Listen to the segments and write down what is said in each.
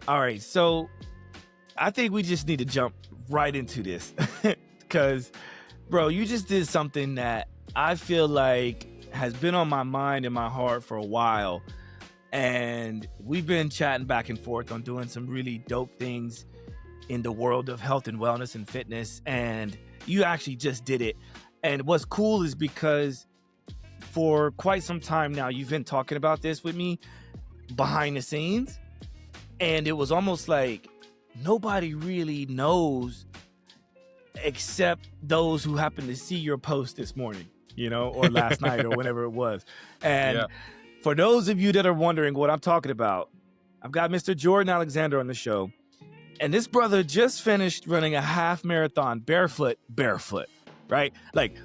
All right, so I think we just need to jump right into this because, bro, you just did something that I feel like has been on my mind and my heart for a while. And we've been chatting back and forth on doing some really dope things in the world of health and wellness and fitness. And you actually just did it. And what's cool is because for quite some time now, you've been talking about this with me behind the scenes. And it was almost like nobody really knows except those who happen to see your post this morning, or last night or whenever it was. And for those of you that are wondering what I'm talking about, I've got Mr. Jordan Alexander on the show. And this brother just finished running a half marathon barefoot, right? Like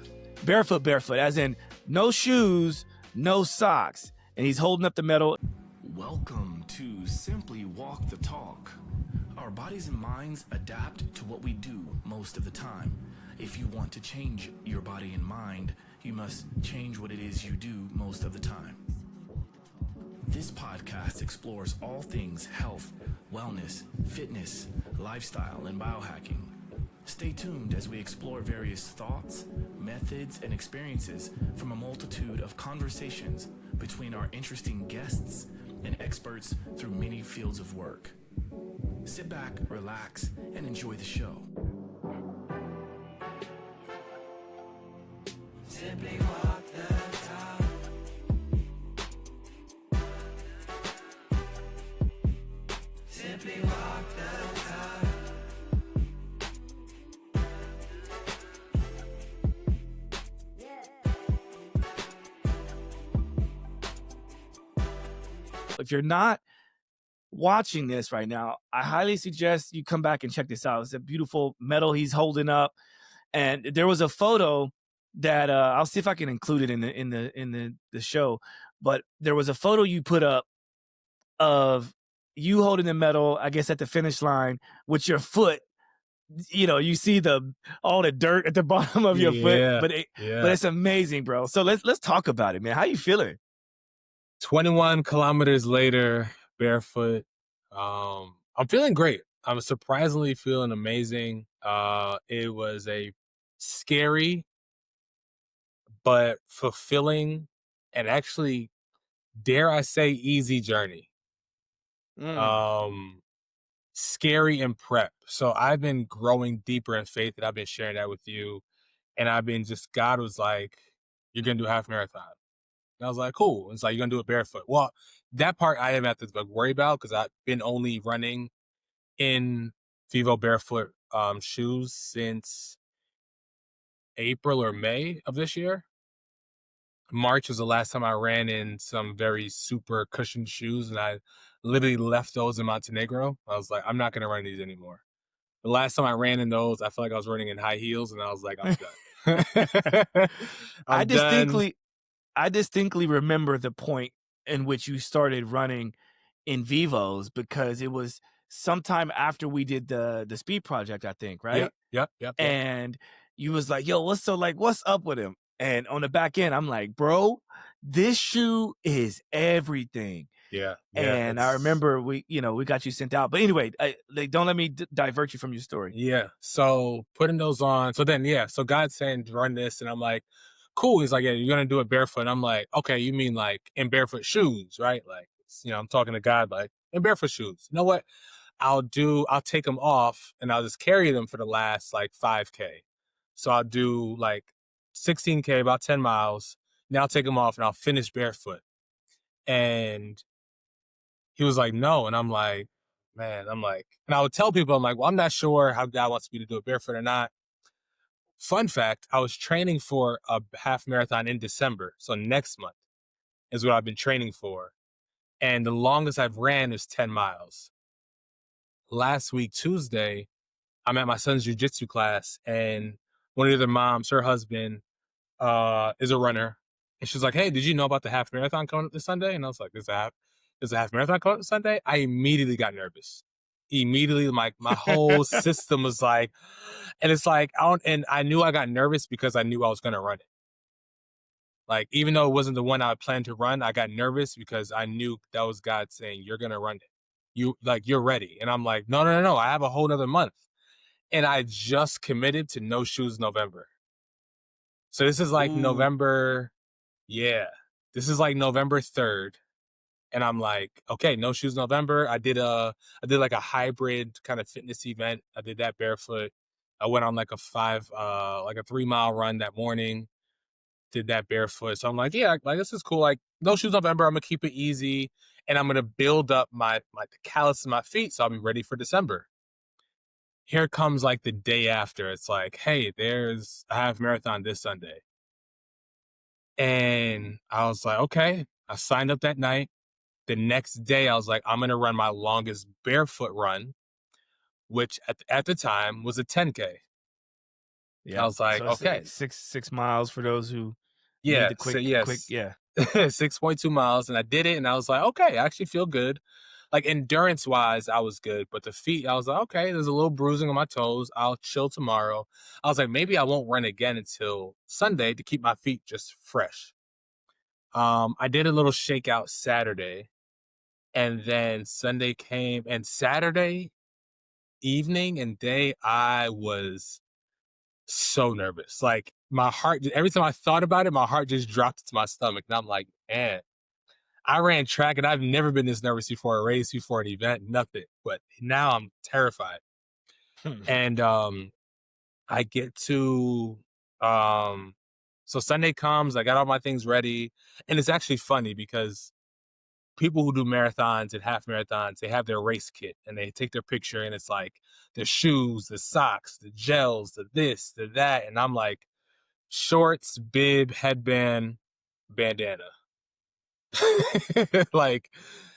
barefoot, as in no shoes, no socks. And he's holding up the medal. Welcome to Simply Walk the Talk. Our bodies and minds adapt to what we do most of the time. If you want to change your body and mind, you must change what it is you do most of the time. This podcast explores all things health, wellness, fitness, lifestyle, and biohacking. Stay tuned as we explore various thoughts, methods, and experiences from a multitude of conversations between our interesting guests and experts through many fields of work. Sit back, relax, and enjoy the show. Simply walk the talk. Simply walk the talk. If you're not watching this right now, I highly suggest you come back and check this out. It's a beautiful medal he's holding up, and there was a photo that I'll see if I can include it in the show. But there was a photo you put up of you holding the medal, I guess, at the finish line with your foot. You see all the dirt at the bottom of your foot, but it's amazing, bro. So let's talk about it, man. How you feeling? 21 kilometers later, barefoot. I'm feeling great. I'm surprisingly feeling amazing. It was a scary but fulfilling and actually, dare I say, easy journey. Scary and prep. So I've been growing deeper in faith, and I've been sharing that with you. And God was like, you're going to do a half marathon. And I was like, cool. It's like, you're going to do it barefoot. Well, that part I didn't have to worry about because I've been only running in Vivo barefoot shoes since April or May of this year. March was the last time I ran in some very super cushioned shoes, and I literally left those in Montenegro. I was like, I'm not going to run these anymore. The last time I ran in those, I felt like I was running in high heels, and I was like, I'm done. I distinctly remember the point in which you started running in Vivos because it was sometime after we did the speed project, I think, right? Yep. And you was like, yo, what's up with him? And on the back end, I'm like, bro, this shoe is everything. Yeah. And I remember we got you sent out. But anyway, don't let me divert you from your story. Yeah. So putting those on. So God's saying run this. And I'm like, cool. He's like, yeah, you're going to do it barefoot. And I'm like, okay, you mean like in barefoot shoes, right? Like, I'm talking to God, like in barefoot shoes. You know what? I'll take them off and I'll just carry them for the last like 5K. So I'll do like 16K, about 10 miles. Now I'll take them off and I'll finish barefoot. And he was like, no. And I'm like, and I would tell people, I'm like, well, I'm not sure how God wants me to do it barefoot or not. Fun fact, I was training for a half marathon in December. So next month is what I've been training for. And the longest I've ran is 10 miles. Last week, Tuesday, I'm at my son's jiu-jitsu class, and one of the other moms, her husband, is a runner. And she's like, hey, did you know about the half marathon coming up this Sunday? And I was like, there's a half marathon coming up this Sunday? I immediately got nervous. My whole system was like, and it's like, I knew I got nervous because I knew I was going to run it. Like, even though it wasn't the one I planned to run, I got nervous because I knew that was God saying, you're going to run it. you're ready. And I'm like, no, no, no, no. I have a whole nother month. And I just committed to no shoes November. So this is like Ooh. November. Yeah. This is like November 3rd. And I'm like, okay, no shoes November. I did like a hybrid kind of fitness event. I did that barefoot. I went on like a 3 mile run that morning, did that barefoot. So I'm like, yeah, like this is cool. Like no shoes November. I'm gonna keep it easy and I'm gonna build up the callus in my feet so I'll be ready for December. Here comes like the day after. It's like, hey, there's a half marathon this Sunday. And I was like, okay. I signed up that night. The next day, I was like, I'm going to run my longest barefoot run, which at the time was a 10K. I Yep. was like, So it's okay, 6 miles for those who need yeah, the so quick. yes, Yeah. 6.2 miles. And I did it. And I was like, okay, I actually feel good. Like endurance wise, I was good. But the feet, I was like, okay, there's a little bruising on my toes. I'll chill tomorrow. I was like, maybe I won't run again until Sunday to keep my feet just fresh. I did a little shakeout Saturday. And then Sunday came, and Saturday evening and day, I was so nervous. Like my heart, every time I thought about it, my heart just dropped to my stomach. And I'm like, man, I ran track and I've never been this nervous before a race, before an event, nothing. But now I'm terrified. And I get to so Sunday comes, I got all my things ready. And it's actually funny because people who do marathons and half marathons, they have their race kit and they take their picture and it's like the shoes, the socks, the gels, the this, the that. And I'm like, shorts, bib, headband, bandana. Like,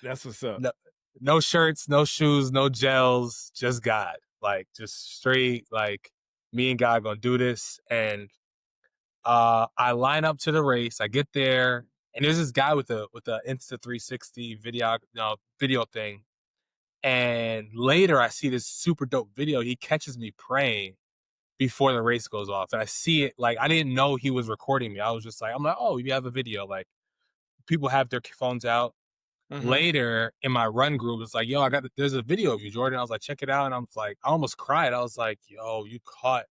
That's what's up. no, no shirts, no shoes, no gels, just God. Like, just straight, like, me and God gonna do this. And I line up to the race. I get there, and there's this guy with a Insta 360 video thing. And later, I see this super dope video. He catches me praying before the race goes off, and I see it. Like I didn't know he was recording me. I was just like, I'm like, oh, you have a video. Like people have their phones out. Mm-hmm. Later in my run group, it's like, yo, there's a video of you, Jordan. I was like, check it out, and I'm like, I almost cried. I was like, yo, you caught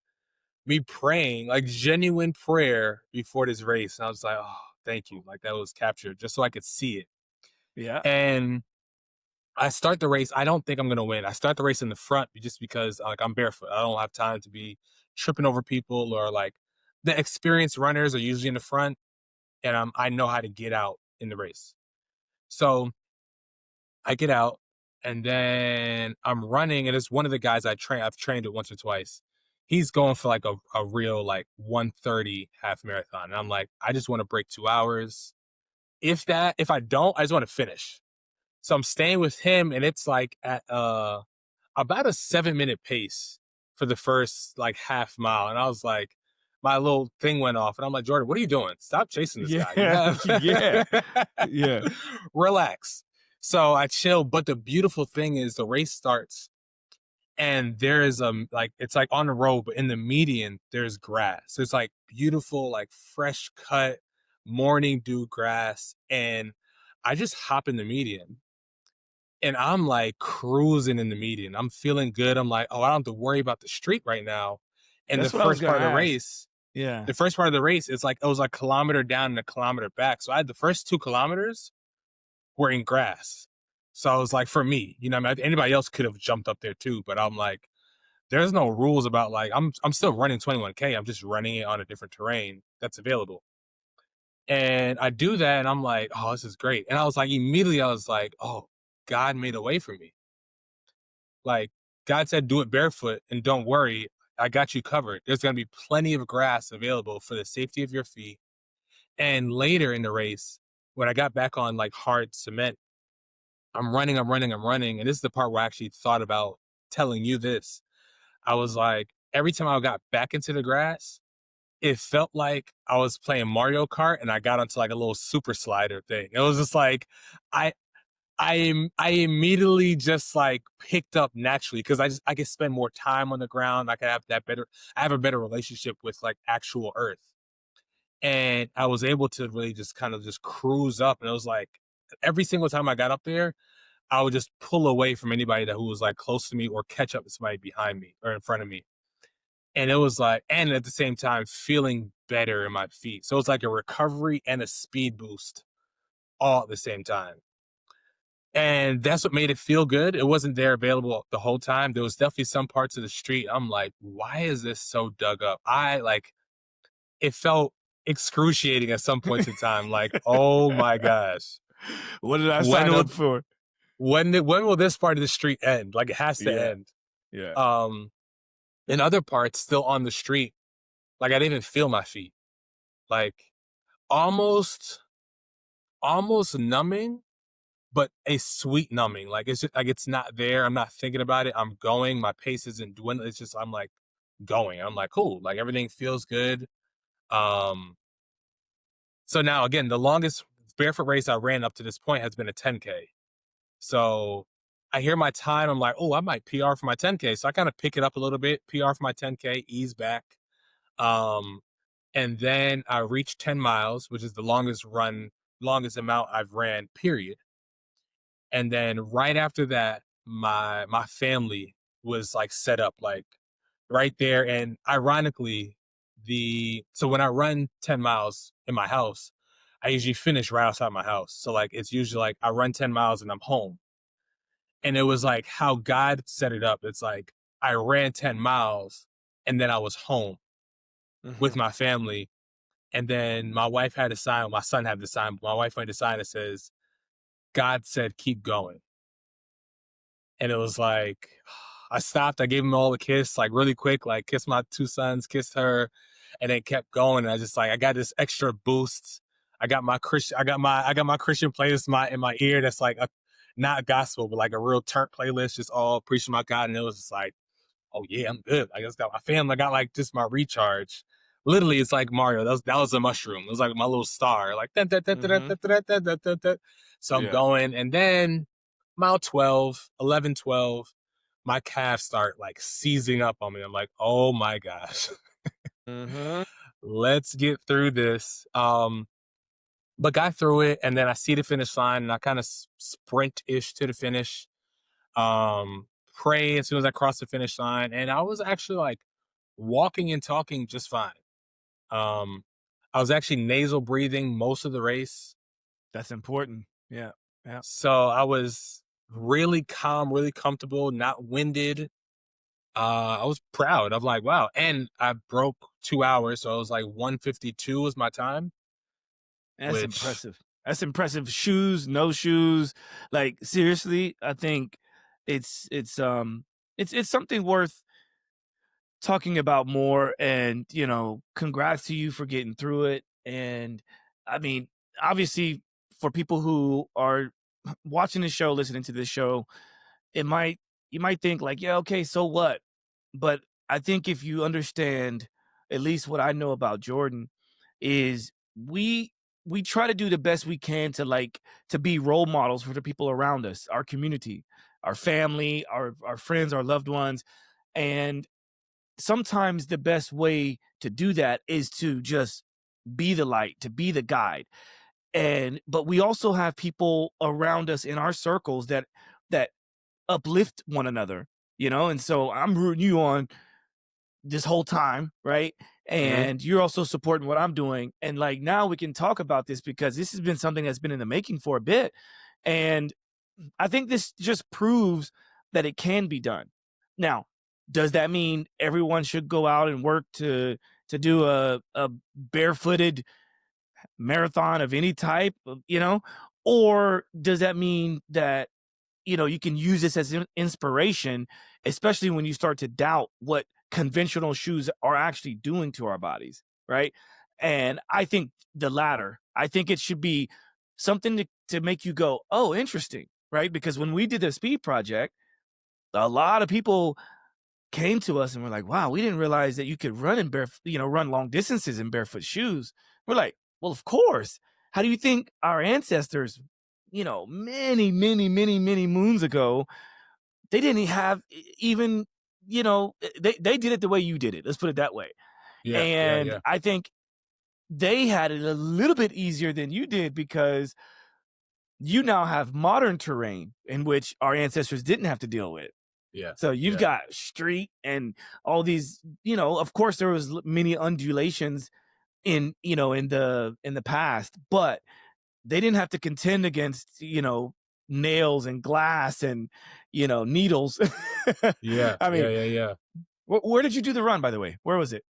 me praying, like genuine prayer before this race. And I was like, oh, thank you. Like that was captured just so I could see it. Yeah. And I start the race. I don't think I'm going to win. I start the race in the front just because like I'm barefoot. I don't have time to be tripping over people or like the experienced runners are usually in the front and I know how to get out in the race. So I get out and then I'm running and it's one of the guys I've trained it once or twice. He's going for like a real like 1:30 half marathon. And I'm like, I just want to break 2 hours. If I don't, I just want to finish. So I'm staying with him and it's like at about a 7-minute pace for the first like half mile. And I was like, my little thing went off and I'm like, Jordan, what are you doing? Stop chasing this guy. You Yeah. have Yeah. Yeah. relax. So I chill. But the beautiful thing is the race starts and there is like it's like on the road, but in the median, there's grass. So it's like beautiful, like fresh cut morning dew grass. And I just hop in the median and I'm like cruising in the median. I'm feeling good. I'm like, oh, I don't have to worry about the street right now. And That's what I was gonna ask. Yeah. the first part of the race, it's like it was like a kilometer down and a kilometer back. So I had the first 2 kilometers were in grass. So I was like, for me, you know, I mean, anybody else could have jumped up there too, but I'm like, there's no rules about like I'm still running 21K. I'm just running it on a different terrain that's available. And I do that and I'm like, oh, this is great. And I was like, immediately I was like, oh, God made a way for me. Like God said, do it barefoot and don't worry. I got you covered. There's going to be plenty of grass available for the safety of your feet. And later in the race, when I got back on like hard cement, I'm running. And this is the part where I actually thought about telling you this. I was like, every time I got back into the grass, it felt like I was playing Mario Kart and I got onto like a little super slider thing. It was just like, I, I immediately just like picked up naturally because I could spend more time on the ground. I could have I have a better relationship with like actual earth. And I was able to really just kind of just cruise up. And it was like every single time I got up there, I would just pull away from anybody who was like close to me or catch up to somebody behind me or in front of me. And it was like, and at the same time, feeling better in my feet. So it's like a recovery and a speed boost all at the same time. And that's what made it feel good. It wasn't there available the whole time. There was definitely some parts of the street. I'm like, why is this so dug up? It felt excruciating at some points in time. Like, oh my gosh. What did I sign up for? When will this part of the street end? Like, it has to end. Yeah. In other parts, still on the street, like I didn't even feel my feet. Like almost numbing, but a sweet numbing. Like it's just, like it's not there. I'm not thinking about it. I'm going. My pace isn't dwindling. It's just I'm like going. I'm like cool. Like everything feels good. So now again, the longest barefoot race I ran up to this point has been a 10K. So I hear my time. I'm like, oh, I might PR for my 10K. So I kind of pick it up a little bit, PR for my 10K, ease back. And then I reached 10 miles, which is the longest amount I've ran, period. And then right after that, my family was like set up like right there. And ironically, so when I run 10 miles in my house, I usually finish right outside my house. So like it's usually like I run 10 miles and I'm home. And it was like how God set it up. It's like I ran 10 miles and then I was home with my family. And then my wife had a sign, my son had the sign, my wife had a sign that says, God said, keep going. And it was like, I stopped, I gave him all a kiss, like really quick, like kissed my two sons, kissed her, and then kept going. And I just like, I got this extra boost. I got my Christian playlist in my ear that's like not gospel, but like a real turnt playlist, just all preaching about God. And it was just like, oh yeah, I'm good. I just got my family, I got like just my recharge. Literally, it's like Mario. That was a mushroom. It was like my little star. Like so I'm going, and then mile 12, 11, 12, my calves start like seizing up on me. I'm like, oh my gosh, let's get through this. But got through it, and then I see the finish line, and I kind of sprint-ish to the finish. Pray as soon as I crossed the finish line, and I was actually like walking and talking just fine. I was actually nasal breathing most of the race. That's important. Yeah. So I was really calm, really comfortable, not winded. I was proud. I'm like, wow. And I broke 2 hours. So I was like 1:52 was my time. That's impressive. That's impressive. Shoes, no shoes. Like seriously, I think it's something worth talking about more. And congrats to you for getting through it. And I mean, obviously, for people who are watching this show, listening to this show, you might think like, yeah, okay, so what? But I think if you understand at least what I know about Jordan is we try to do the best we can to be role models for the people around us, our community, our family, our friends, our loved ones. And sometimes the best way to do that is to just be the light, to be the guide. But we also have people around us in our circles that uplift one another, and so I'm rooting you on this whole time, right? And you're also supporting what I'm doing. And like now we can talk about this because this has been something that's been in the making for a bit. And I think this just proves that it can be done. Now, does that mean everyone should go out and work to do a barefooted marathon of any type, or does that mean that you can use this as inspiration, especially when you start to doubt what conventional shoes are actually doing to our bodies, right? And I think the latter. I think it should be something to make you go, oh, interesting, right? Because when we did the speed project, a lot of people came to us and were like, wow, we didn't realize that you could run in run long distances in barefoot shoes. We're like, well, of course. How do you think our ancestors, many, many, many, many moons ago, they didn't have even, they did it the way you did it. Let's put it that way. Yeah. I think they had it a little bit easier than you did because you now have modern terrain in which our ancestors didn't have to deal with. Yeah. So you've Yeah. got street and all these, of course there was many undulations in the past, but they didn't have to contend against, nails and glass and, needles. Yeah. I Yeah. mean, Yeah. Yeah. where did you do the run, by the way? Where was it?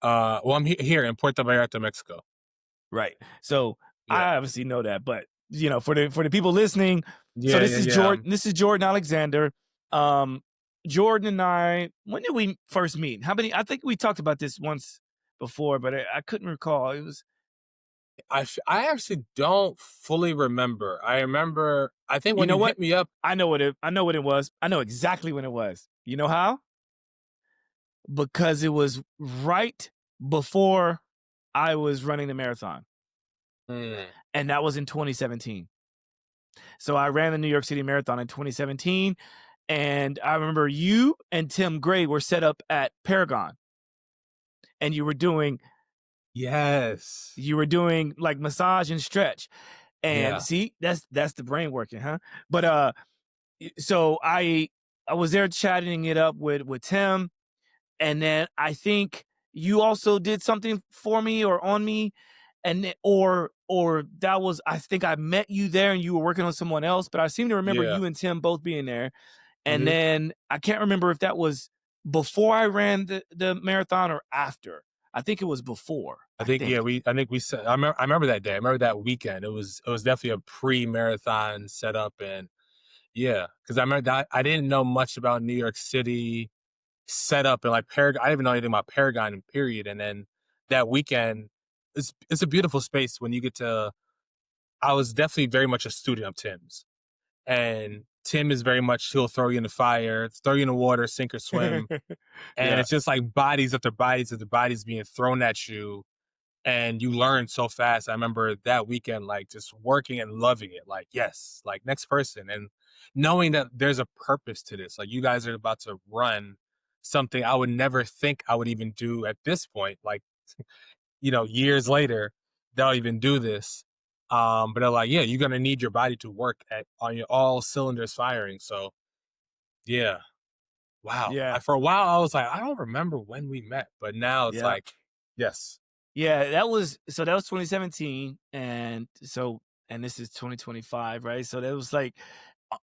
Well, I'm here in Puerto Vallarta, Mexico. Right. So Yeah. I obviously know that, but for the people listening, so Yeah. this Yeah. is Yeah. Jordan. This is Jordan Alexander. Um, Jordan and I. When did we first meet? How many? I think we talked about this once before, but I couldn't recall. It was. I actually don't fully remember. I remember. I think You when know you what? hit me up, I know what it. I know what it was. I know exactly when it was. You know how? Because it was right before I was running the marathon, mm, and that was in 2017. So I ran the New York City Marathon in 2017, and I remember you and Tim Gray were set up at Paragon, and yes, you were doing like massage and stretch. And yeah, see, that's the brain working, huh? But so I was there chatting it up with Tim, and then I think you also did something for me or on me, or that was, I think I met you there and you were working on someone else, but I seem to remember yeah. you and Tim both being there. And Hmm. then I can't remember if that was before I ran the marathon or after. I think it was before. I I think think. I think we said. I remember that day. I remember that weekend. It was definitely a pre-marathon setup, and yeah, because I remember that I didn't know much about New York City setup and like Paragon. I didn't even know anything about Paragon period. And then that weekend, it's a beautiful space when you get to. I was definitely very much a student of Tim's. And Tim is very much, he'll throw you in the fire, throw you in the water, sink or swim. And Yeah. it's just like bodies after bodies being thrown at you. And you learn so fast. I remember that weekend, like just working and loving it. Like, yes, like next person. And knowing that there's a purpose to this. Like, you guys are about to run something I would never think I would even do at this point. Like, years later, they'll even do this. But they're like, yeah, you're gonna need your body to work on your all cylinders firing. So yeah, wow. Yeah. For a while, I was like, I don't remember when we met, but now it's Yeah. like, yes, Yeah, that was 2017, and this is 2025, right? So that was like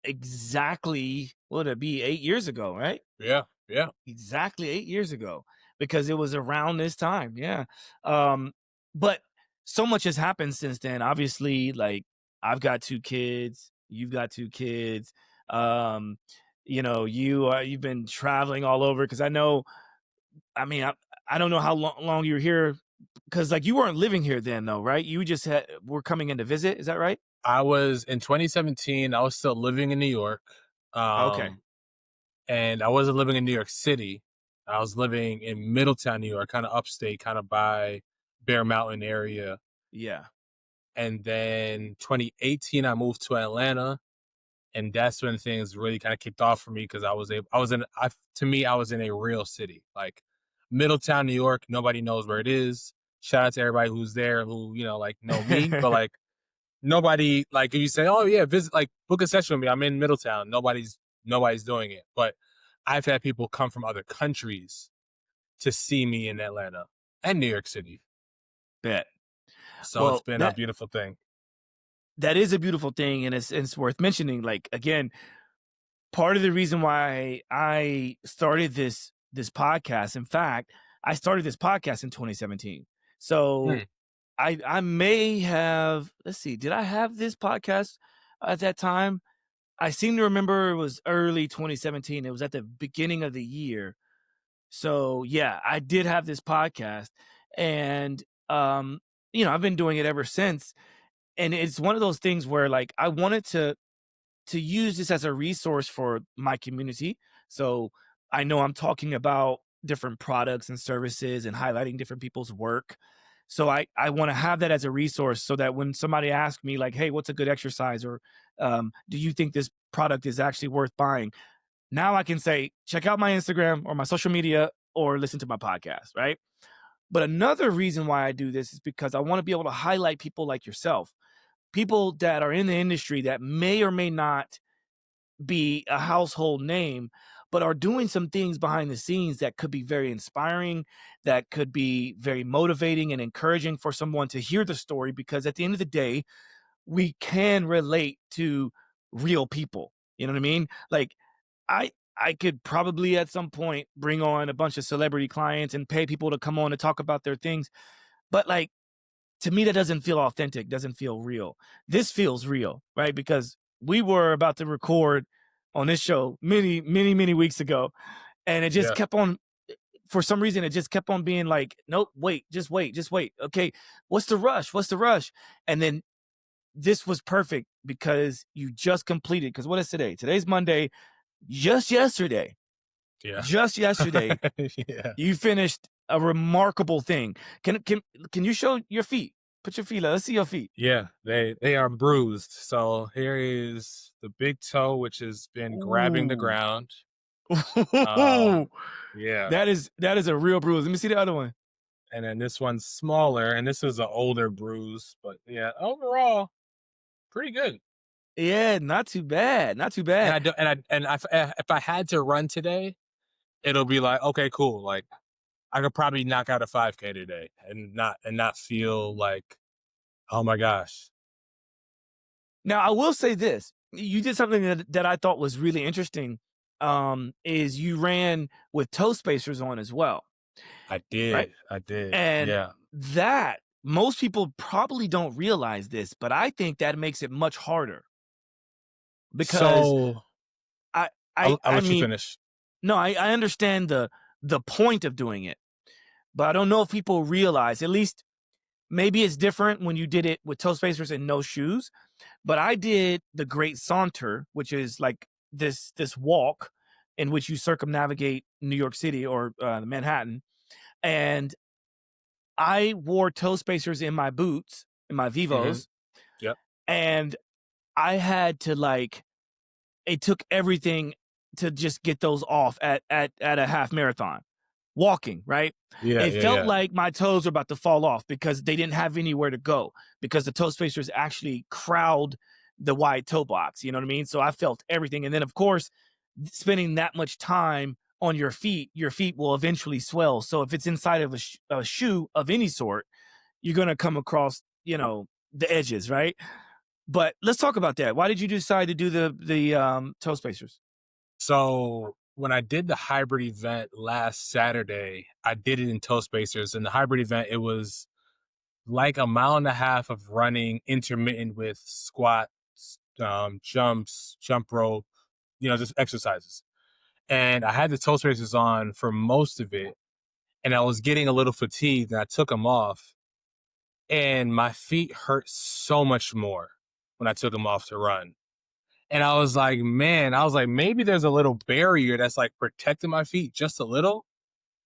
exactly, what would it be, 8 years ago, right? yeah, yeah, Exactly 8 years ago, because it was around this time. Yeah. Um, but so much has happened since then. Obviously, like, I've got two kids, you've got two kids. Um, you've been traveling all over, because I mean, I don't know how long you were here, because like you weren't living here then, though, right? You just were coming in to visit. Is that right? I was in 2017. I was still living in New York, Okay. um, and I wasn't living in New York City. I was living in Middletown, New York, kind of upstate, kind of by Bear Mountain area. Yeah. And then 2018, I moved to Atlanta, and that's when things really kind of kicked off for me because to me, I was in a real city, like Middletown, New York. Nobody knows where it is. Shout out to everybody who's there who like know me, but like nobody, like if you say, oh yeah, visit, like book a session with me, I'm in Middletown. Nobody's doing it, but I've had people come from other countries to see me in Atlanta and New York City, Bet. so it's Well, been a that beautiful thing. that is a beautiful thing, and it's worth mentioning. Like, again, part of the reason why I started this podcast. In fact, I started this podcast in 2017. So Hmm. I may have, let's see, did I have this podcast at that time? I seem to remember it was early 2017. It was at the beginning of the year. So yeah, I did have this podcast, and I've been doing it ever since. And it's one of those things where, like, I wanted to use this as a resource for my community. So I know I'm talking about different products and services and highlighting different people's work. So I want to have that as a resource, so that when somebody asks me, like, hey, what's a good exercise? Or do you think this product is actually worth buying? Now I can say, check out my Instagram or my social media, or listen to my podcast, right? But another reason why I do this is because I want to be able to highlight people like yourself. people that are in the industry that may or may not be a household name, but are doing some things behind the scenes that could be very inspiring, that could be very motivating and encouraging for someone to hear the story, because at the end of the day, we can relate to real people. You know what I mean? Like I could probably at some point bring on a bunch of celebrity clients and pay people to come on and talk about their things, but like to me that doesn't feel authentic, doesn't feel real. This feels real, right? Because we were about to record on this show many weeks ago, and it just Yeah. kept on, for some reason it just kept on being like, nope, wait, just wait, just wait. Okay, what's the rush? What's the rush? And then this was perfect because you just completed, because what is today? Today's Monday. Just yesterday, Yeah. Yeah. you finished a remarkable thing. Can you show your feet? Put your feet up. Let's see your feet. Yeah, they are bruised. So here is the big toe, which has been grabbing the Ooh. ground. Yeah. That is a real bruise. Let me see the other one. And then this one's smaller, and this is an older bruise. But yeah, overall, pretty good. Yeah, not too bad. Not too And bad. I do, and if I had to run today, it'll be like, okay, cool. Like I could probably knock out a 5K today and not feel like, oh my gosh. Now, I will say this. You did something that I thought was really interesting, is you ran with toe spacers on as well, I did. right? I did. And Yeah. that, most people probably don't realize this, but I think that makes it much harder because So I I'll let you mean, finish. no, I understand the point of doing it, but I don't know if people realize, at least maybe it's different when you did it with toe spacers and no shoes, but I did the Great Saunter, which is like this walk in which you circumnavigate New York City or Manhattan, and I wore toe spacers in my boots, in my Mm-hmm. Vivos, Yep. and I had to like, it took everything to just get those off at a half marathon walking, right? Yeah. It Yeah. felt Yeah. like my toes were about to fall off because they didn't have anywhere to go, because the toe spacers actually crowd the wide toe box. You know what I mean? So I felt everything. And then, of course, spending that much time on your feet will eventually swell. So if it's inside of a shoe of any sort, you're going to come across, the edges, right? But let's talk about that. Why did you decide to do the toe spacers? So when I did the hybrid event last Saturday, I did it in toe spacers. And the hybrid event, it was like a mile and a half of running intermittent with squats, jumps, jump rope, just exercises. And I had the toe spacers on for most of it. And I was getting a little fatigued, and I took them off. And my feet hurt so much more when I took them off to run. And I was like, man, maybe there's a little barrier that's like protecting my feet just a little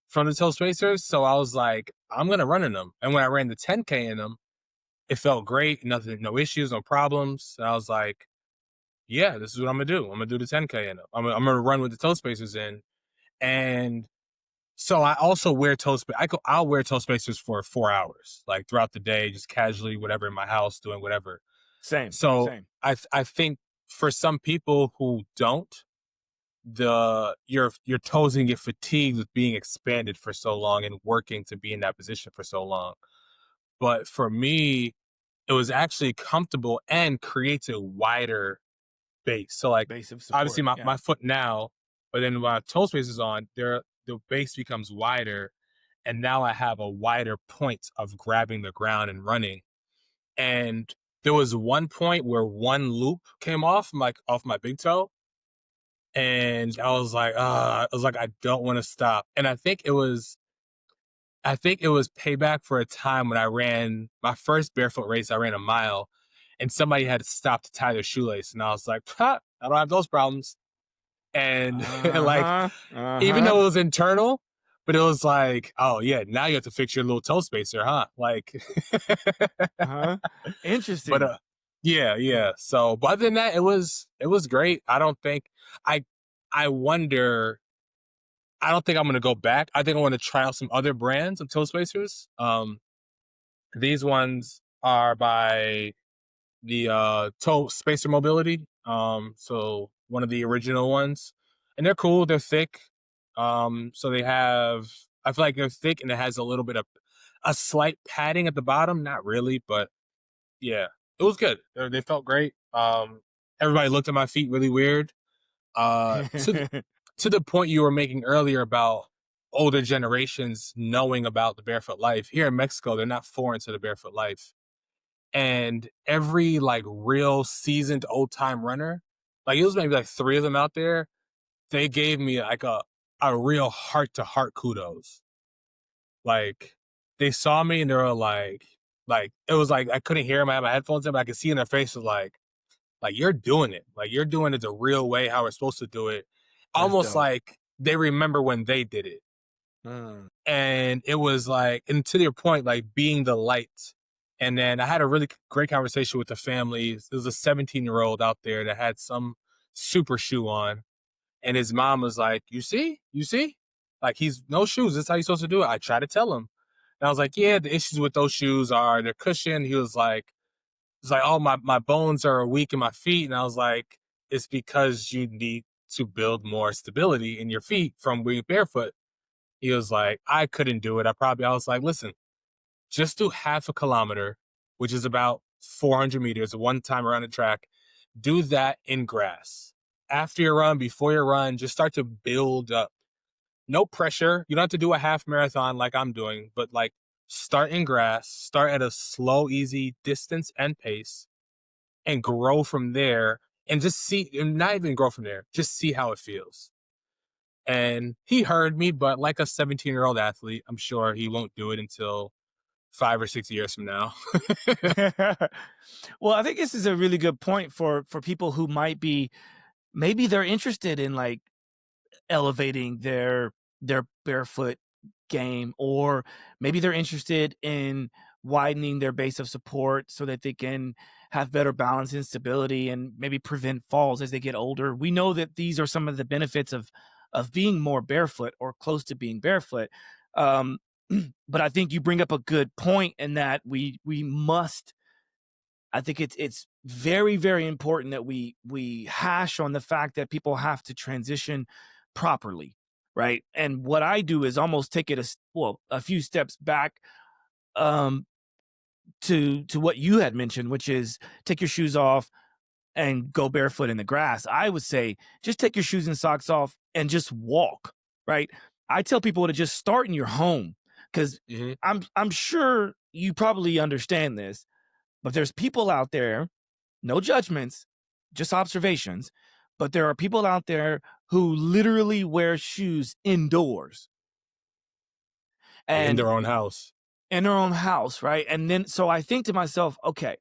from the toe spacers. So I was like, I'm going to run in them. And when I ran the 10K in them, it felt great. Nothing, no issues, no problems. And I was like, yeah, this is what I'm going to do. I'm going to do the 10K in them. I'm going to run with the toe spacers in. And so I also wear I'll wear toe spacers for 4 hours, like throughout the day, just casually, whatever, in my house, doing whatever. Same. I think for some people who don't, your toes can get fatigued with being expanded for so long and working to be in that position for so long. But for me, it was actually comfortable and creates a wider base. So like, Base of support, obviously my foot now, but then when my toe space is on, the base becomes wider, and now I have a wider point of grabbing the ground and running. And there was one point where one loop came off my big toe, and I was like, I don't want to stop. And I think it was payback for a time when I ran my first barefoot race. I ran a mile, and somebody had to stop to tie their shoelace, and I was like, I don't have those problems. And like, even though it was internal, but it was like, oh yeah, now you have to fix your little toe spacer, huh? Like, Interesting. But yeah. So, but other than that, it was great. I don't think I wonder. I don't think I'm gonna go back. I think I want to try out some other brands of toe spacers. These ones are by the toe spacer mobility. So one of the original ones, and they're cool. They're thick. So they have. I feel like they're thick, and it has a little bit of a slight padding at the bottom. Not really, but yeah, it was good. They felt great. Everybody looked at my feet really weird. To the point you were making earlier about older generations knowing about the barefoot life. Here in Mexico, they're not foreign to the barefoot life. And every like real seasoned old time runner, like it was maybe like 3 of them out there, they gave me like a real heart to heart kudos. Like they saw me and they were like it was like I couldn't hear them. I had my headphones in, but I could see in their faces like you're doing it. Like you're doing it the real way, how we're supposed to do it. That's Almost dope. like they remember when they did it. And it was like, and to your point, like being the light. And then I had a really great conversation with the family. There was a 17-year-old out there that had some super shoe on. And his mom was like, you see? Like he's no shoes. That's how you're supposed to do it. I tried to tell him. And I was like, yeah, the issues with those shoes are their cushion. He was like, it's like, oh, my bones are weak in my feet. And I was like, it's because you need to build more stability in your feet from being barefoot. He was like, I couldn't do it. I was like, listen, just do half a kilometer, which is about 400 meters, one time around the track. Do that in grass. After your run, before your run, just start to build up. No pressure. You don't have to do a half marathon like I'm doing, but like start in grass, start at a slow, easy distance and pace, and grow from there. And just see, and not even grow from there, just see how it feels. And he heard me, but like a 17-year-old athlete, I'm sure he won't do it until 5 or 6 years from now. Well, I think this is a really good point for people who might be, maybe they're interested in like elevating their barefoot game, or maybe they're interested in widening their base of support so that they can have better balance and stability and maybe prevent falls as they get older. We know that these are some of the benefits of being more barefoot or close to being barefoot. Um, but I think you bring up a good point in that we must. I think it's very, very important that we hash on the fact that people have to transition properly, right? And what I do is almost take it a few steps back, um, to what you had mentioned, which is take your shoes off and go barefoot in the grass. I would say just take your shoes and socks off and just walk, right? I tell people to just start in your home because Mm-hmm. I'm sure you probably understand this, but there's people out there, no judgments, just observations, but there are people out there who literally wear shoes indoors In and their own house. in their own house, right? And then so I think to myself, okay,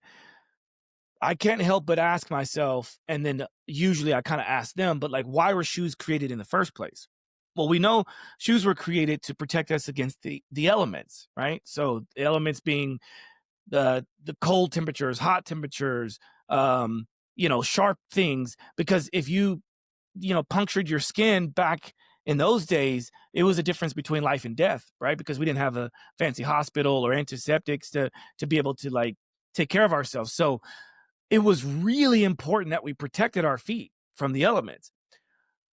I can't help but ask myself, and then usually I kind of ask them, but like, why were shoes created in the first place? Well, we know shoes were created to protect us against the elements, right? So the elements being the cold temperatures, hot temperatures, sharp things. Because if you punctured your skin back in those days, it was a difference between life and death, right? Because we didn't have a fancy hospital or antiseptics to be able to like take care of ourselves. So it was really important that we protected our feet from the elements.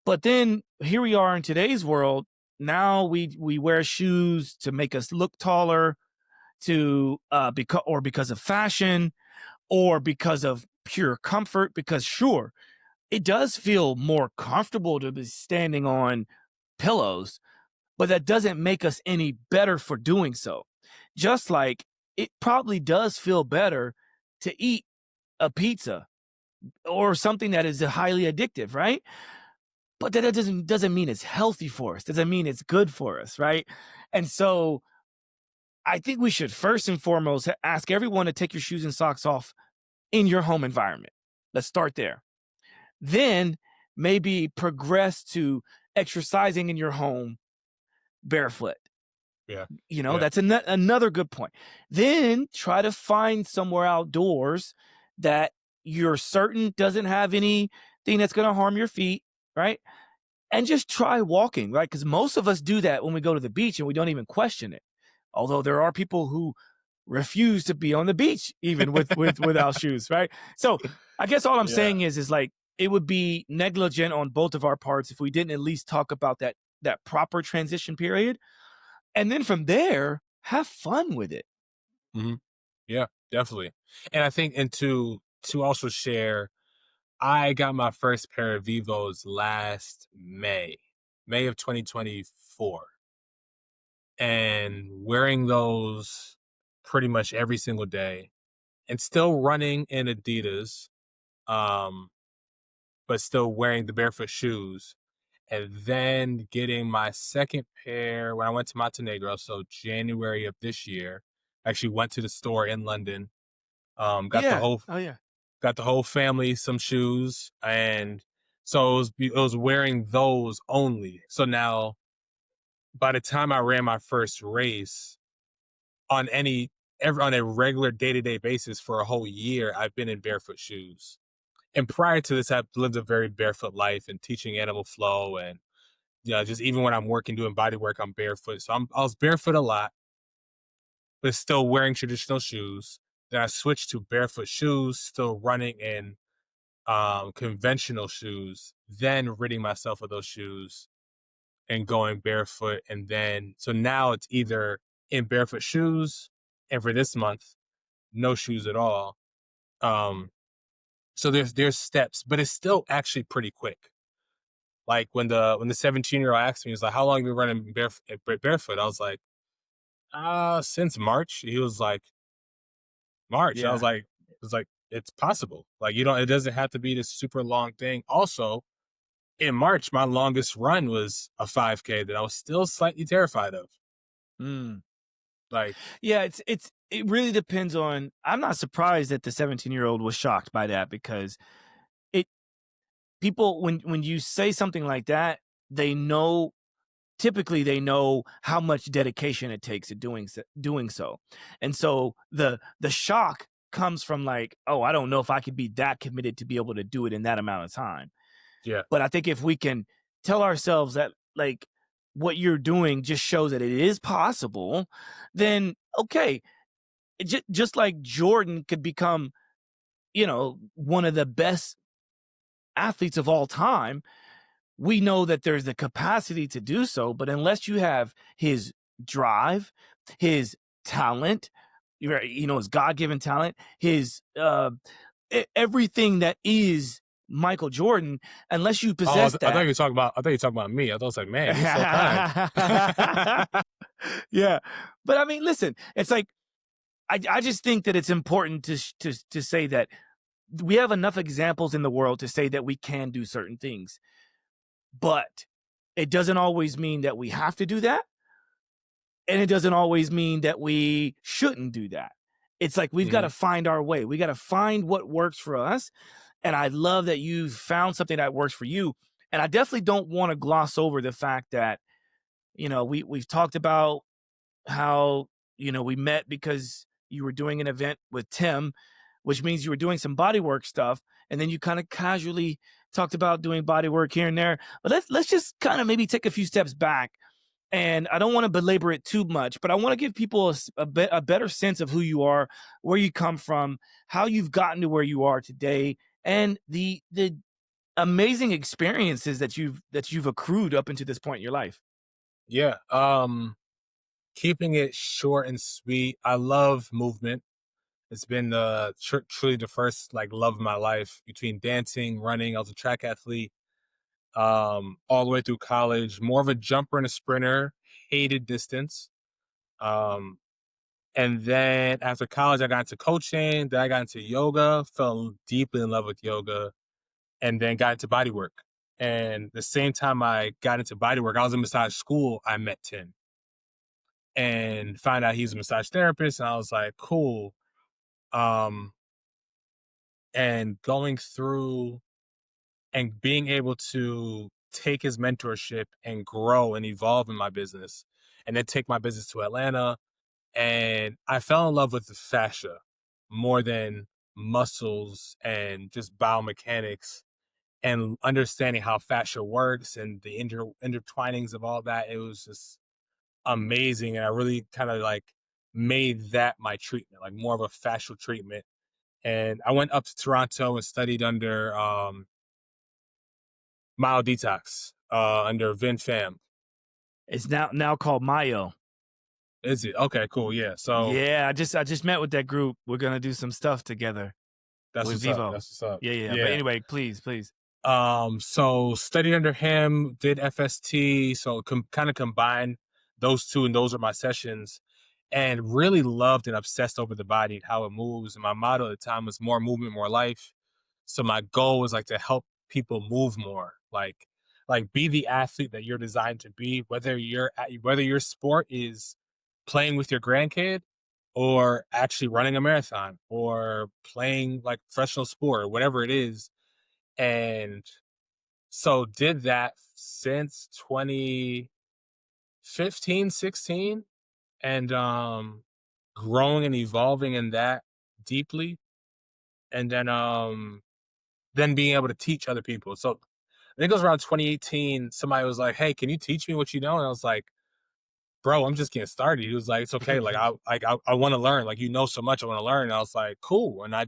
But then here we are in today's world. Now we wear shoes to make us look taller, because of fashion, or because of pure comfort. Because sure, it does feel more comfortable to be standing on pillows, but that doesn't make us any better for doing so. Just like it probably does feel better to eat a pizza or something that is highly addictive, right? But that doesn't mean it's healthy for us. Doesn't mean it's good for us, right? And so I think we should first and foremost ask everyone to take your shoes and socks off in your home environment. Let's start there. Then maybe progress to exercising in your home barefoot. Yeah. That's another good point. Then try to find somewhere outdoors that you're certain doesn't have anything that's going to harm your feet, right? And just try walking, right? Because most of us do that when we go to the beach and we don't even question it. Although there are people who refuse to be on the beach even without shoes, right? So I guess all I'm Yeah. saying is like it would be negligent on both of our parts if we didn't at least talk about that proper transition period. And then from there, have fun with it. Hmm. Yeah, definitely. And I think, and to also share, I got my first pair of Vivos last May of 2024, and wearing those pretty much every single day, and still running in Adidas, um, but still wearing the barefoot shoes. And then getting my second pair when I went to Montenegro, so January of this year. Actually went to the store in London, got the Yeah. whole Oh yeah. family some shoes, and so it was wearing those only. So now, by the time I ran my first race on on a regular day to day basis for a whole year, I've been in barefoot shoes. And prior to this, I've lived a very barefoot life and teaching animal flow, and just even when I'm working doing body work, I'm barefoot. So I was barefoot a lot, but still wearing traditional shoes. Then I switched to barefoot shoes, still running in conventional shoes, then ridding myself of those shoes and going barefoot. And then, so now it's either in barefoot shoes, and for this month, no shoes at all. Um, so there's steps, but it's still actually pretty quick. Like when the 17-year-old asked me, he's like, "How long have you been running barefoot?" I was like, since March." He was like, "March." I Yeah. was like, "It's possible. Like, you don't. It doesn't have to be this super long thing." Also, in March, my longest run was a 5K that I was still slightly terrified of. Mm. Like, Yeah, it really depends on. I'm not surprised that the 17-year-old was shocked by that because it people when you say something like that, they know typically they know how much dedication it takes at doing so. And so the shock comes from like, "Oh, I don't know if I could be that committed to be able to do it in that amount of time." yeah, But I think if we can tell ourselves that like what you're doing just shows that it is possible, then okay, just like Jordan could become, one of the best athletes of all time, we know that there's the capacity to do so, but unless you have his drive, his talent, his God-given talent, his everything that is Michael Jordan, unless you oh, possess I thought that. you were talking about. I thought you were talking about me. I thought, I was like, man, you're so kind. Yeah. But I mean, listen, it's like I just think that it's important to say that we have enough examples in the world to say that we can do certain things. But it doesn't always mean that we have to do that. And it doesn't always mean that we shouldn't do that. It's like we've got Hmm. to find our way. We got to find what works for us. And I love that you found something that works for you. And I definitely don't want to gloss over the fact that, we've talked about how, we met because you were doing an event with Tim, which means you were doing some bodywork stuff. And then you kind of casually talked about doing bodywork here and there. But let's just kind of maybe take a few steps back. And I don't want to belabor it too much, but I want to give people a better sense of who you are, where you come from, how you've gotten to where you are today, and the amazing experiences that you've accrued up into this point in your life. Yeah. Keeping it short and sweet. I love movement. It's been truly the first like love of my life, between dancing, running. I was a track athlete, all the way through college. More of a jumper and a sprinter. Hated distance. Um, and then after college, I got into coaching. Then I got into yoga. Fell deeply in love with yoga, and then got into bodywork. And the same time I got into bodywork, I was in massage school. I met Tim and found out he's a massage therapist, and I was like, cool. Um, and going through and being able to take his mentorship and grow and evolve in my business, and then take my business to Atlanta. And I fell in love with the fascia more than muscles and just biomechanics, and understanding how fascia works and the intertwinings of all that. It was just amazing. And I really kind of like made that my treatment, like more of a fascial treatment. And I went up to Toronto and studied under Mile Detox, under Vin Pham. It's now called Mayo. Is it? Okay, cool. Yeah. So Yeah, I just met with that group. We're gonna do some stuff together that's with what's up. Vivo. That's what's up. Yeah. But Yeah. anyway, please. So studied under him, did FST, so kind of combined those two, and those are my sessions, and really loved and obsessed over the body and how it moves. And my motto at the time was more movement, more life. So my goal was like to help people move more, like be the athlete that you're designed to be, whether your sport is playing with your grandkid or actually running a marathon or playing like professional sport or whatever it is. And so did that since 2015, 16, and growing and evolving in that deeply. And then being able to teach other people. So I think it was around 2018, somebody was like, "Hey, can you teach me what you know?" And I was like, "Bro, I'm just getting started." He was like, "It's okay. Like I want to learn. Like, you know so much, I want to learn." And I was like, "Cool." And I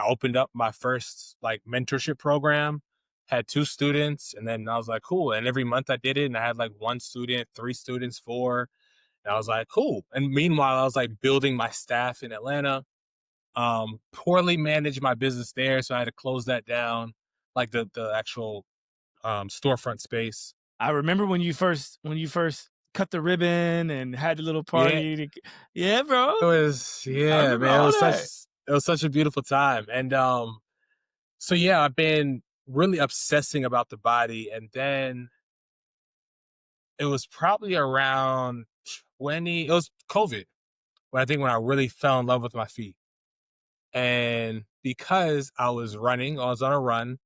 opened up my first like mentorship program, had 2 students, and then I was like, "Cool." And every month I did it, and I had like 1 student, 3 students, 4. And I was like, "Cool." And meanwhile, I was like building my staff in Atlanta. Poorly managed my business there, so I had to close that down, like the actual storefront space. I remember when you first cut the ribbon and had the little Yeah, party. Yeah, bro. I yeah, remember man. all that. It was such a beautiful time. And so yeah, I've been really obsessing about the body. And then it was probably around it was COVID, when I really fell in love with my feet. And because I was on a run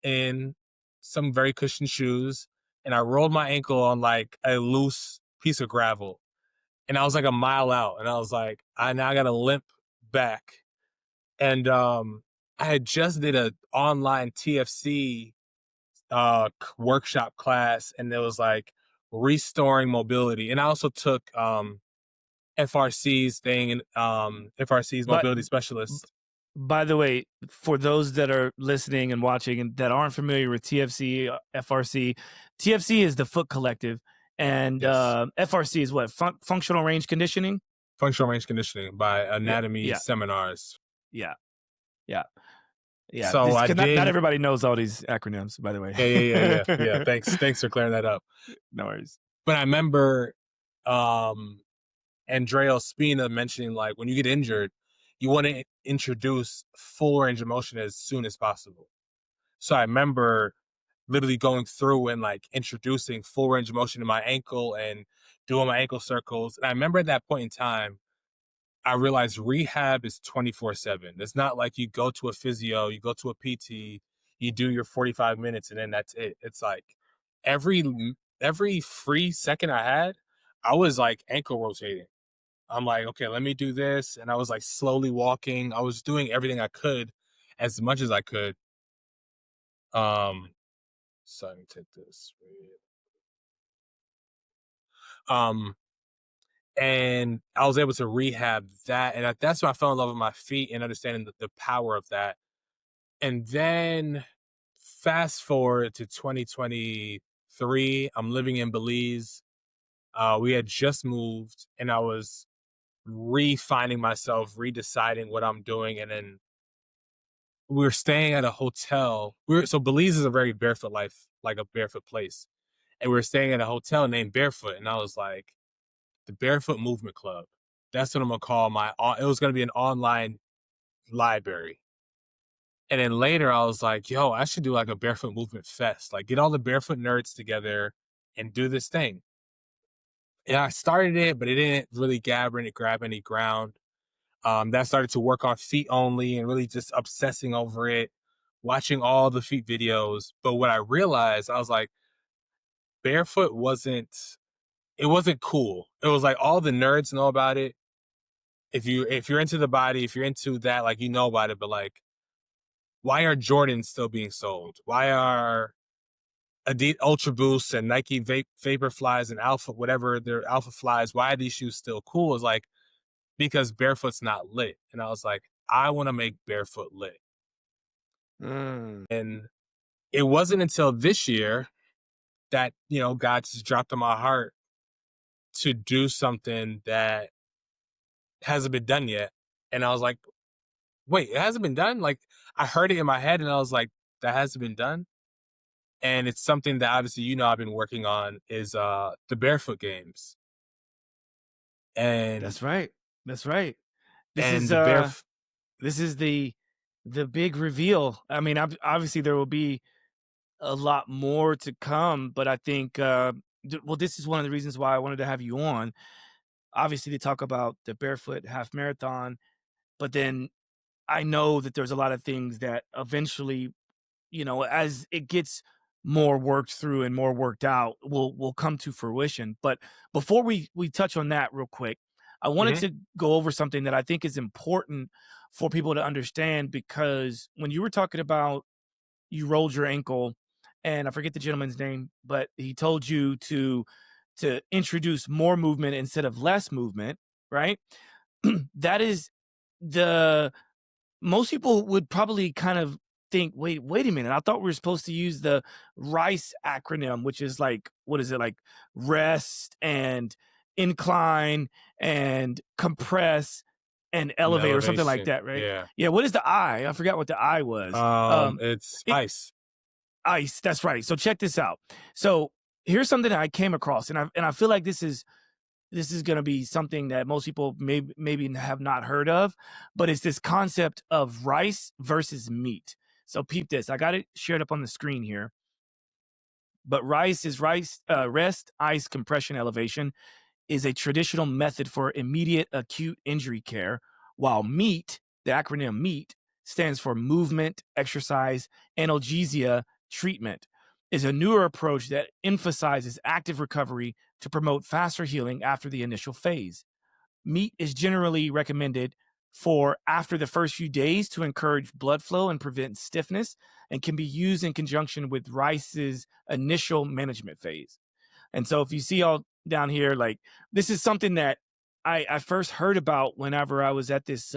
in some very cushioned shoes, and I rolled my ankle on like a loose piece of gravel. And I was like a mile out, and I was like, I now got to limp back. And I had just did a online TFC workshop class, and it was like restoring mobility. And I also took FRC's thing, and FRC's But mobility specialist. by the way, for those that are listening and watching and that aren't familiar with TFC, FRC, TFC is the Foot Collective, and Yes. FRC is what? Functional range conditioning. Functional range conditioning by Yeah, Anatomy yeah, Seminars. yeah, yeah, yeah. So I Not did. everybody knows all these acronyms, by the way. Yeah. Thanks for clearing that up. No worries. But I remember Andrea Spina mentioning, like, when you get injured, you want to introduce full range of motion as soon as possible. So I remember literally going through and like introducing full range of motion to my ankle and doing my ankle circles. And I remember at that point in time, I realized rehab is 24/7. It's not like you go to a physio, you go to a PT, you do your 45 minutes and then that's it. It's like every every free second I had, I was like ankle rotating. I'm like, okay, let me do this. And I was like slowly walking. I was doing everything I could, as much as I could. Um, so let me take this. Um, and I was able to rehab that. And that's when I fell in love with my feet and understanding the power of that. And then fast forward to 2023, I'm living in Belize. We had just moved, and I was refining myself, redeciding what I'm doing. And then we were staying at a hotel. So Belize is a very barefoot life, like a barefoot place. And we were staying at a hotel named Barefoot. And I was like, the Barefoot Movement Club. That's what I'm gonna call it was gonna be an online library. And then later I was like, yo, I should do like a barefoot movement fest, like get all the barefoot nerds together and do this thing. And I started it, but it didn't really grab any ground. That started to work on feet only and really just obsessing over it, watching all the feet videos. But what I realized, I was like, barefoot it wasn't cool. It was like all the nerds know about it. If you're into the body, if you're into that, like, you know about it, but like, why are Jordans still being sold? Why are Adidas Ultra Boost and Nike Vapor Flies and Alpha, whatever their Alpha Flies, why are these shoes still cool? Is like, because Barefoot's not lit. And I was like, I want to make Barefoot lit. Mm. And it wasn't until this year that, God just dropped in my heart to do something that hasn't been done yet. And I was like, wait, it hasn't been done? Like, I heard it in my head and I was like, that hasn't been done? And it's something that obviously, I've been working on is the Barefoot games. And That's right. That's right. This and is the this is the big reveal. I mean, obviously there will be a lot more to come, but I think well, this is one of the reasons why I wanted to have you on. Obviously, to talk about the Barefoot half marathon, but then I know that there's a lot of things that eventually, as it gets more worked through and more worked out, will come to fruition. But before we touch on that real quick, I wanted Mhm. to go over something that I think is important for people to understand, because when you were talking about you rolled your ankle, and I forget the gentleman's name, but he told you to introduce more movement instead of less movement, right? That is the most people would probably kind of think, wait a minute. I thought we were supposed to use the RICE acronym, which is like, what is it, like rest and incline and compress and And elevate or something like elevation. that, right? Yeah. Yeah. What is the I? I forgot what the I was. It's It, ice. ice. That's right. So check this out. So here's something that I came across, and I feel like this is going to be something that most people maybe have not heard of, but it's this concept of rice versus meat. So peep this. I got it shared up on the screen here. But rice is rest, ice, compression, elevation is a traditional method for immediate acute injury care, while MEAT, the acronym MEAT, stands for movement, exercise, analgesia, treatment, is a newer approach that emphasizes active recovery to promote faster healing after the initial phase. MEAT is generally recommended for after the first few days to encourage blood flow and prevent stiffness, and can be used in conjunction with Rice's initial management phase. And so if you see all down here, like, this is something that I first heard about whenever I was at this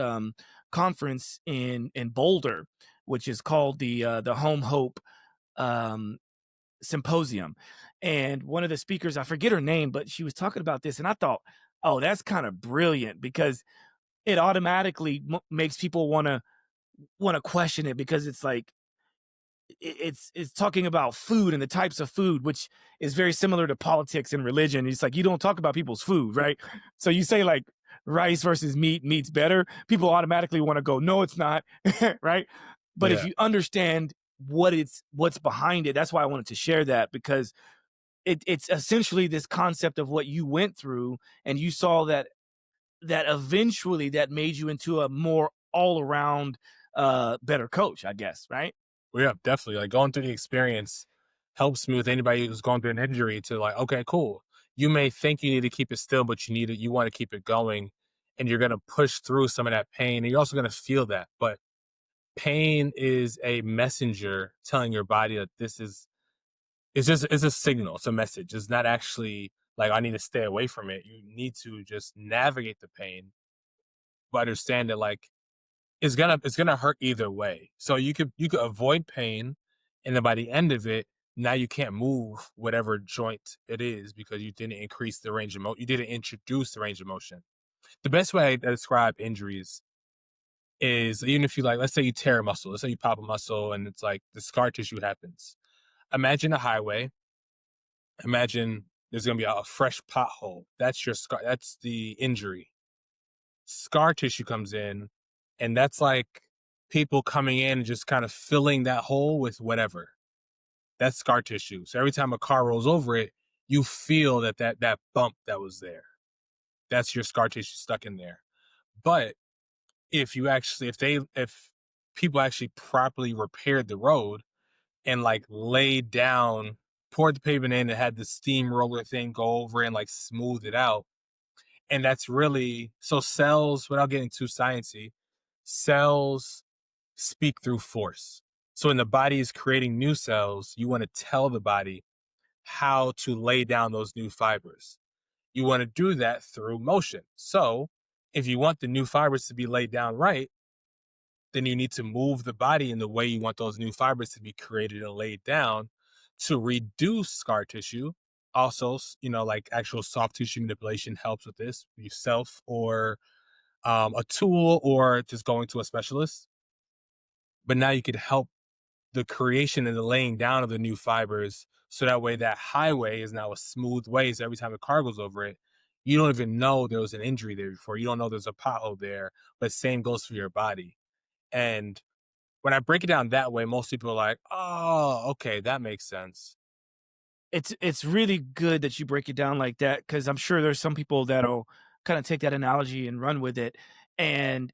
conference in Boulder, which is called the Home Hope um, Symposium. And one of the speakers, I forget her name, but she was talking about this, and I thought, oh, that's kind of brilliant, because it automatically makes people want to question it, because it's like it's talking about food and the types of food, which is very similar to politics and religion. It's like, you don't talk about people's food, right? So you say like rice versus meat's better, people automatically want to go, no, it's not. Right? But if Yeah. you understand what's behind it, that's why I wanted to share that, because it's essentially this concept of what you went through, and you saw that eventually that made you into a more all around better coach, I guess, right? Well, yeah, definitely. Like, going through the experience helps me with anybody who's going through an injury to, like, okay, cool. You may think you need to keep it still, but you want to keep it going, and you're going to push through some of that pain. And you're also going to feel that. But pain is a messenger telling your body that it's a signal. It's a message. It's not actually like, I need to stay away from it. You need to just navigate the pain, but understand that, like, it's gonna hurt either way. So you could avoid pain, and then by the end of it, now you can't move whatever joint it is because you didn't increase the range of motion. You didn't introduce the range of motion. The best way to describe injuries is, even if you, like, let's say you tear a muscle, let's say you pop a muscle, and it's like the scar tissue happens. Imagine a highway. Imagine there's gonna be a fresh pothole. That's your scar. That's the injury. Scar tissue comes in, and that's like people coming in and just kind of filling that hole with whatever. That's scar tissue. So every time a car rolls over it, you feel that bump that was there. That's your scar tissue stuck in there. But if people actually properly repaired the road and, like, laid down, poured the pavement in, and had the steamroller thing go over and, like, smooth it out. And that's really, so cells, without getting too sciencey, cells speak through force. So when the body is creating new cells, you want to tell the body how to lay down those new fibers. You want to do that through motion. So if you want the new fibers to be laid down right, then you need to move the body in the way you want those new fibers to be created and laid down to reduce scar tissue. Also, like actual soft tissue manipulation helps with this yourself, or a tool, or just going to a specialist. But now you could help the creation and the laying down of the new fibers, so that way that highway is now a smooth way. So every time a car goes over it, you don't even know there was an injury there before. You don't know there's a pothole there, but same goes for your body. And when I break it down that way, most people are like, oh, okay, that makes sense. It's really good that you break it down like that, because I'm sure there's some people that'll kind of take that analogy and run with it. And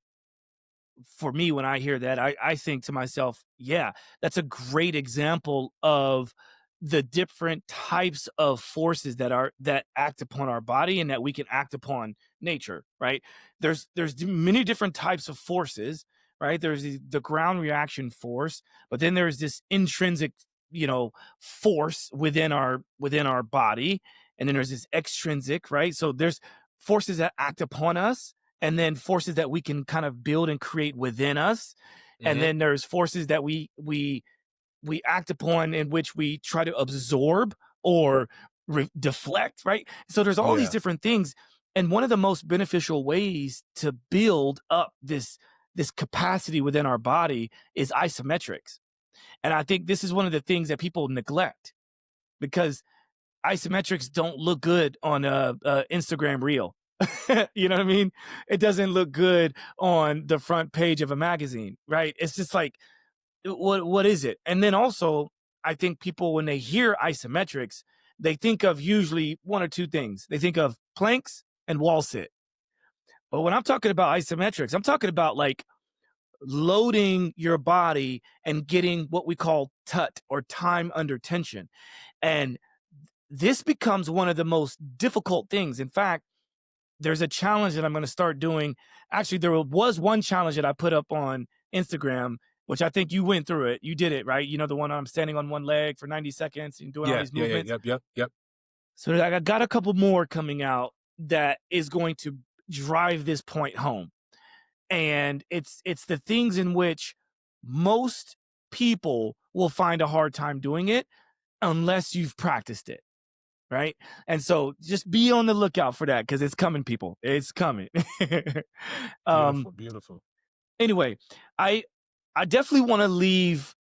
for me, when I hear that, I think to myself, yeah, that's a great example of the different types of forces that act upon our body and that we can act upon nature, right? There's many different types of forces, right? There's the ground reaction force, but then there's this intrinsic, force within our body, and then there's this extrinsic, right? So there's forces that act upon us, and then forces that we can kind of build and create within us, and Hmm. then there's forces that we act upon, in which we try to absorb or deflect, right? So there's all these Yeah. different things, and one of the most beneficial ways to build up this capacity within our body is isometrics. And I think this is one of the things that people neglect, because isometrics don't look good on a Instagram reel. You know what I mean? It doesn't look good on the front page of a magazine, right? It's just like, what is it? And then also, I think people, when they hear isometrics, they think of usually one or two things. They think of planks and wall sit. But when I'm talking about isometrics, I'm talking about like loading your body and getting what we call TUT, or time under tension. And this becomes one of the most difficult things. In fact, there's a challenge that I'm going to start doing. Actually, there was one challenge that I put up on Instagram, which I think you went through it. You did it, right? You know, the one I'm standing on one leg for 90 seconds and doing all Yeah. these Yeah. Yeah. movements. Yep. Yep. Yep. So I got a couple more coming out that is going to drive this point home. And it's the things in which most people will find a hard time doing it unless you've practiced it, right? And so just be on the lookout for that, because it's coming, people. It's coming. um, Beautiful. Beautiful. anyway, I I definitely want to leave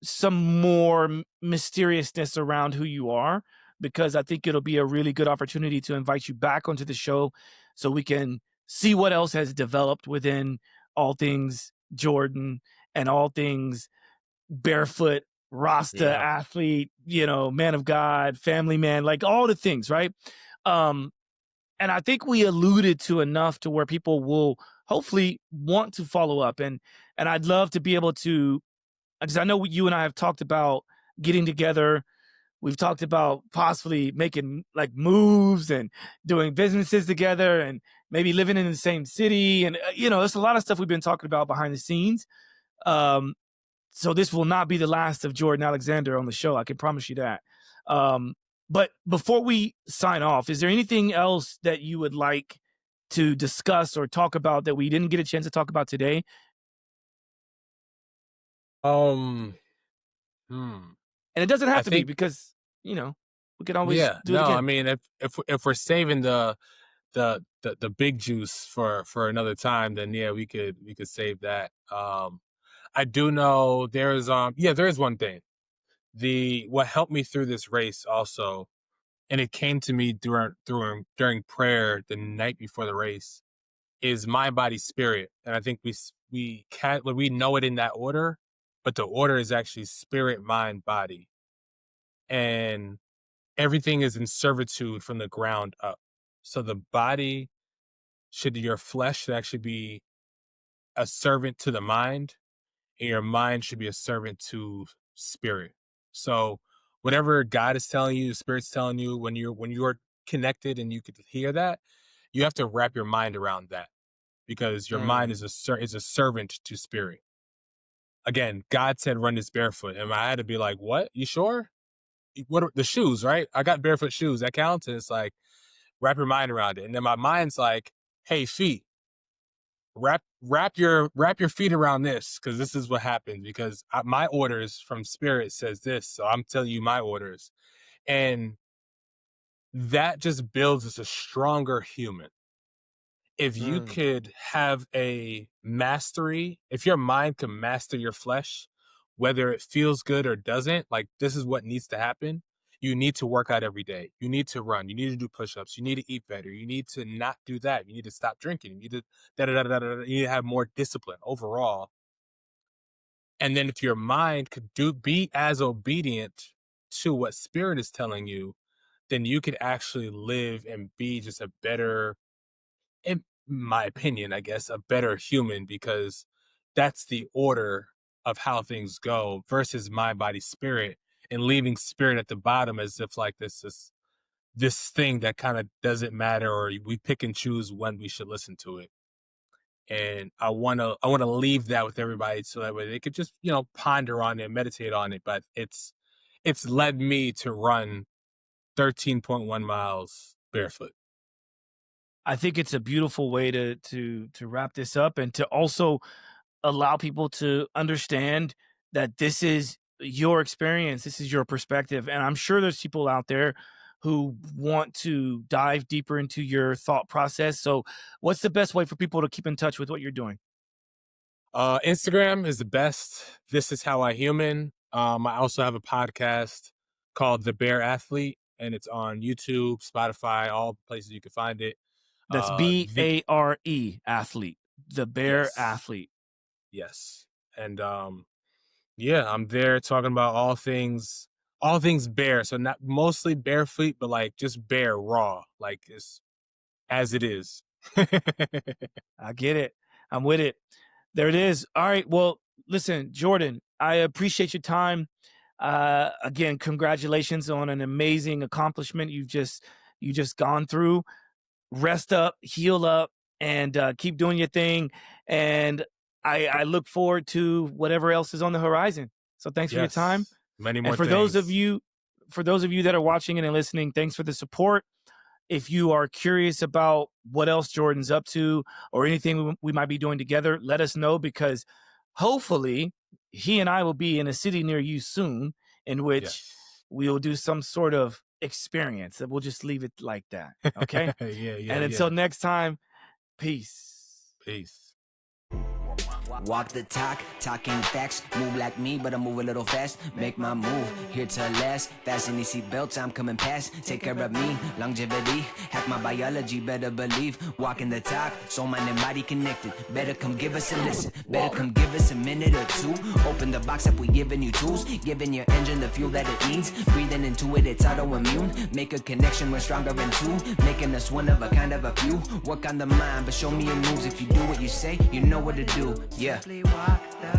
some more mysteriousness around who you are, because I think it'll be a really good opportunity to invite you back onto the show so we can see what else has developed within all things Jordan and all things Barefoot, Rasta Yeah. athlete, man of God, family man, like all the things, right? Um, and I think we alluded to enough to where people will hopefully want to follow up, and I'd love to be able to, because I know you and I have talked about getting together. We've talked about possibly making like moves and doing businesses together, and maybe living in the same city. And, there's a lot of stuff we've been talking about behind the scenes. Um, so this will not be the last of Jordan Alexander on the show. I can promise you that. Um, but before we sign off, is there anything else that you would like to discuss or talk about that we didn't get a chance to talk about today? Um. Hmm. And it doesn't have I to be, think. because, we can always Yeah. do it No. I again. mean, if we're saving the big juice for another time, then yeah, we could save that. I do know there is one thing. The What helped me through this race also, and it came to me during prayer the night before the race, is mind, body, spirit. And I think we know it in that order, but the order is actually spirit, mind, body, and everything is in servitude from the ground up. So the body your flesh should actually be a servant to the mind, and your mind should be a servant to spirit. So whatever God is telling you, Spirit's telling you, when you're connected and you could hear that, you have to wrap your mind around that, because your mind Mm. is a servant to spirit. again, God said run this barefoot. And I had to be like, what? You sure? What are the shoes, right? I got barefoot shoes. That counts. And it's like, wrap your mind around it. And then my mind's like, hey, feet, wrap your feet around this, because this is what happens. Because my orders from Spirit says this. So I'm telling you my orders. And that just builds us a stronger human. If you could have a mastery, if your mind can master your flesh, whether it feels good or doesn't, like this is what needs to happen. You need to work out every day. You need to run. You need to do push-ups. You need to eat better. You need to not do that. You need to stop drinking. You need to You need to have more discipline overall. And then if your mind could be as obedient to what Spirit is telling you, then you could actually live and be just a better, in my opinion, I guess, a better human, because that's the order of how things go versus mind, body, spirit, and leaving spirit at the bottom as if like this thing that kind of doesn't matter, or we pick and choose when we should listen to it. And I want to leave that with everybody so that way they could just, ponder on it, meditate on it. But it's led me to run 13.1 miles barefoot. I think it's a beautiful way to wrap this up, and to also allow people to understand that this is your experience, this is your perspective. And I'm sure there's people out there who want to dive deeper into your thought process. So what's the best way for people to keep in touch with what you're doing? Instagram is the best. This is how I human. I also have a podcast called The Bare Athlete, and it's on YouTube, Spotify, all places you can find it. That's BARE athlete, The Bare Athlete. Yes. And I'm there talking about all things bare. So not mostly barefoot, but like just bare, raw, like it's as it is. I get it. I'm with it. There it is. All right. Well, listen, Jordan, I appreciate your time. Again, congratulations on an amazing accomplishment you've just gone through. Rest up, heal up, and keep doing your thing. And I look forward to whatever else is on the horizon. So thanks for your time. Many more and for those of you that are watching and listening, thanks for the support. If you are curious about what else Jordan's up to or anything we might be doing together, let us know, because hopefully he and I will be in a city near you soon, in which we will do some sort of experience. And we'll just leave it like that. Okay? And until next time, peace. Peace. Walk the talk, talking facts. Move like me, but I move a little fast. Make my move, here to last. Fasten these seatbelts, I'm coming past. Take care of me, longevity. Hack my biology, better believe. Walking the talk, soul, mind, and body connected. Better come give us a listen. Better come give us a minute or two. Open the box up, we giving you tools. Giving your engine the fuel that it needs. Breathing into it, it's autoimmune. Make a connection, we're stronger in two. Making us one of a kind of a few. Work on the mind, but show me your moves. If you do what you say, you know what to do. Yeah. Simply walk the